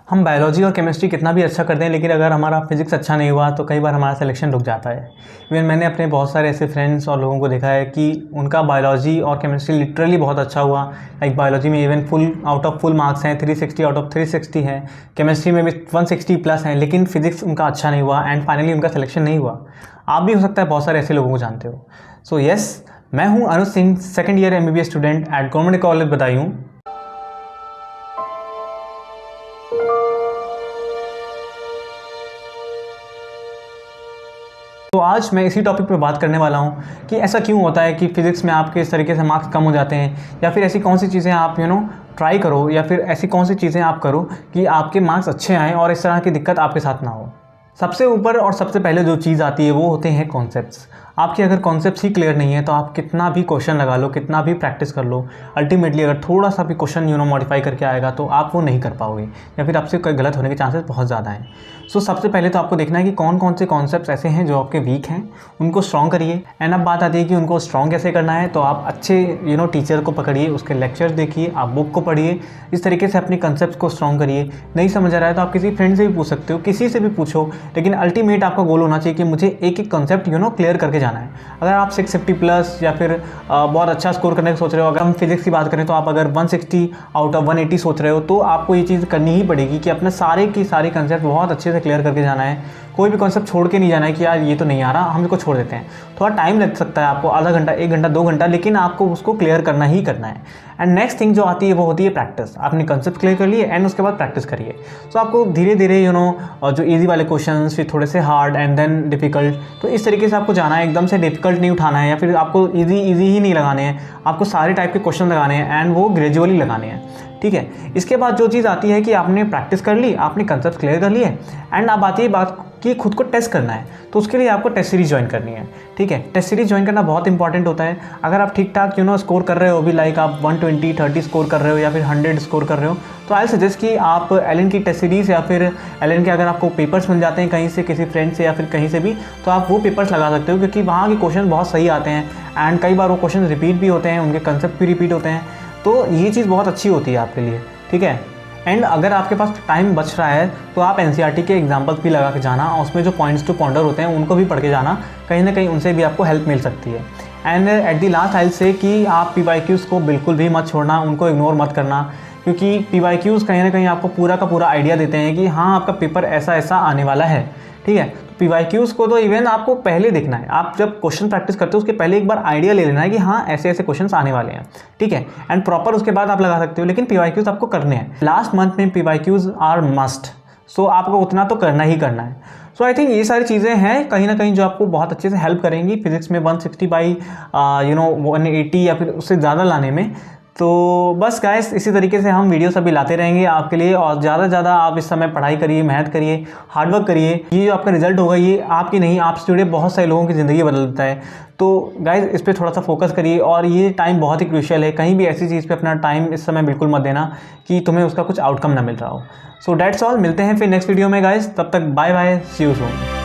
हम बायोलॉजी और केमिस्ट्री कितना भी अच्छा कर दें, लेकिन अगर हमारा फिजिक्स अच्छा नहीं हुआ तो कई बार हमारा सिलेक्शन रुक जाता है। इवन मैंने अपने बहुत सारे ऐसे फ्रेंड्स और लोगों को देखा है कि उनका बायोलॉजी और केमिस्ट्री लिटरली बहुत अच्छा हुआ। लाइक बायोलॉजी में even full out of full marks हैं, 360 आउट ऑफ 360 हैं, केमिस्ट्री में भी 160 प्लस हैं, लेकिन फिजिक्स उनका अच्छा नहीं हुआ एंड फाइनली उनका सिलेक्शन नहीं हुआ। आप भी हो सकता है बहुत सारे ऐसे लोगों को जानते हो। सो येस, मैं हूँ Anuj Singh, second year MBBS student at government college Budaun. तो आज मैं इसी टॉपिक पे बात करने वाला हूँ कि ऐसा क्यों होता है कि फ़िज़िक्स में आपके इस तरीके से मार्क्स कम हो जाते हैं, या फिर ऐसी कौन सी चीज़ें आप ट्राई करो, या फिर ऐसी कौन सी चीज़ें आप करो कि आपके मार्क्स अच्छे आएँ और इस तरह की दिक्कत आपके साथ ना हो। सबसे ऊपर और सबसे पहले जो चीज़ आती है वो होते हैं कॉन्सेप्ट्स। आपके अगर कॉन्सेप्ट्स ही क्लियर नहीं है तो आप कितना भी क्वेश्चन लगा लो, कितना भी प्रैक्टिस कर लो, अल्टीमेटली अगर थोड़ा सा भी क्वेश्चन मॉडिफाई करके आएगा तो आप वो नहीं कर पाओगे, या फिर आपसे कोई गलत होने के चांसेस बहुत ज़्यादा हैं। सो सबसे पहले तो आपको देखना है कि कौन कौन से कॉन्सेप्ट्स ऐसे हैं जो आपके वीक हैं, उनको स्ट्रॉन्ग करिए। एंड अब बात आती है कि उनको स्ट्रॉन्ग कैसे करना है, तो आप अच्छे टीचर को पकड़िए, उसके लेक्चर्स देखिए, आप बुक को पढ़िए, इस तरीके से अपने कॉन्सेप्ट्स को स्ट्रॉन्ग करिए। नहीं समझ आ रहा है तो आप किसी फ्रेंड से भी पूछ सकते हो, किसी से भी पूछो, लेकिन अल्टीमेट आपका गोल होना चाहिए कि मुझे एक एक कॉन्सेप्ट क्लियर करके जाना है। अगर आप 650 प्लस या फिर बहुत अच्छा स्कोर करने का सोच रहे हो, अगर हम फिजिक्स की बात करें तो आप अगर 160 आउट ऑफ 180 सोच रहे हो, तो आपको ये चीज़ करनी ही पड़ेगी कि अपने सारे की सारी कॉन्सेप्ट बहुत अच्छे से क्लियर करके जाना है। कोई भी कॉन्सेप्ट छोड़ के नहीं जाना है कि यार ये तो नहीं आ रहा, हम इसको छोड़ देते हैं। थोड़ा टाइम लग सकता है आपको, आधा घंटा, 1 घंटा, 2 घंटा, लेकिन आपको उसको क्लियर करना ही करना है। एंड नेक्स्ट थिंग जो आती है वो होती है प्रैक्टिस। आपने कॉन्सेप्ट क्लियर कर लिए एंड उसके बाद प्रैक्टिस करिए। सो आपको धीरे धीरे जो ईजी वाले क्वेश्चंस, फिर थोड़े से हार्ड एंड देन डिफिकल्ट, तो इस तरीके से आपको जाना है। एकदम से डिफिकल्ट नहीं उठाना है, या फिर आपको ईजी ही नहीं लगाने हैं, आपको सारे टाइप के क्वेश्चन लगाने हैं एंड वो ग्रेजुअली लगाने हैं। ठीक है। इसके बाद जो चीज़ आती है कि आपने प्रैक्टिस कर ली, आपने कंसेप्ट क्लियर कर लिए, एंड अब आती है बात कि खुद को टेस्ट करना है। तो उसके लिए आपको टेस्ट सीरीज ज्वाइन करनी है। ठीक है, टेस्ट सीरीज ज्वाइन करना बहुत इंपॉर्टेंट होता है। अगर आप ठीक ठाक स्कोर कर रहे हो भी, लाइक आप 120, 30 स्कोर कर रहे हो या फिर 100 स्कोर कर रहे हो, तो आई सजेस्ट कि आप एलन की टेस्ट सीरीज़ या फिर एलन के अगर आपको पेपर्स मिल जाते हैं कहीं से, किसी फ्रेंड से या फिर कहीं से भी, तो आप वो पेपर्स लगा सकते हो, क्योंकि वहाँ के क्वेश्चन बहुत सही आते हैं एंड कई बार वो क्वेश्चन रिपीट भी होते हैं, उनके कंसेप्ट भी रिपीट होते हैं। तो ये चीज़ बहुत अच्छी होती है आपके लिए। ठीक है। एंड अगर आपके पास टाइम बच रहा है तो आप NCERT के एग्जाम्पल्स भी लगा के जाना, और उसमें जो पॉइंट्स टू पॉन्डर होते हैं उनको भी पढ़ के जाना, कहीं ना कहीं उनसे भी आपको हेल्प मिल सकती है। एंड एट दी लास्ट आई से कि आप PYQs को बिल्कुल भी मत छोड़ना, उनको इग्नोर मत करना, क्योंकि PYQs कहीं ना कहीं आपको पूरा का पूरा आइडिया देते हैं कि हाँ आपका पेपर ऐसा ऐसा आने वाला है। ठीक है। PYQs को तो इवन आपको पहले देखना है, आप जब क्वेश्चन प्रैक्टिस करते हो उसके पहले एक बार आइडिया ले लेना है कि हाँ ऐसे ऐसे क्वेश्चंस आने वाले हैं। ठीक है। एंड प्रॉपर उसके बाद आप लगा सकते हो, लेकिन PYQs आपको करने हैं। लास्ट मंथ में PYQs आर मस्ट। सो आपको उतना तो करना ही करना है। सो आई थिंक ये सारी चीज़ें हैं कहीं ना कहीं जो आपको बहुत अच्छे से हेल्प करेंगी फिजिक्स में 160 बाई 180 या फिर उससे ज़्यादा लाने में। तो बस गाइस, इसी तरीके से हम वीडियोस अभी लाते रहेंगे आपके लिए, और ज़्यादा से ज़्यादा आप इस समय पढ़ाई करिए, मेहनत करिए, हार्डवर्क करिए। ये जो आपका रिजल्ट होगा ये आपकी नहीं, आप से जुड़े बहुत सारे लोगों की ज़िंदगी बदल देता है। तो गाइस इस पर थोड़ा सा फोकस करिए, और ये टाइम बहुत ही क्रूशियल है। कहीं भी ऐसी चीज़ पे अपना टाइम इस समय बिल्कुल मत देना कि तुम्हें उसका कुछ आउटकम ना मिल रहा हो। सो डैट्स ऑल, मिलते हैं फिर नेक्स्ट वीडियो में गाइस, तब तक bye bye, see you soon.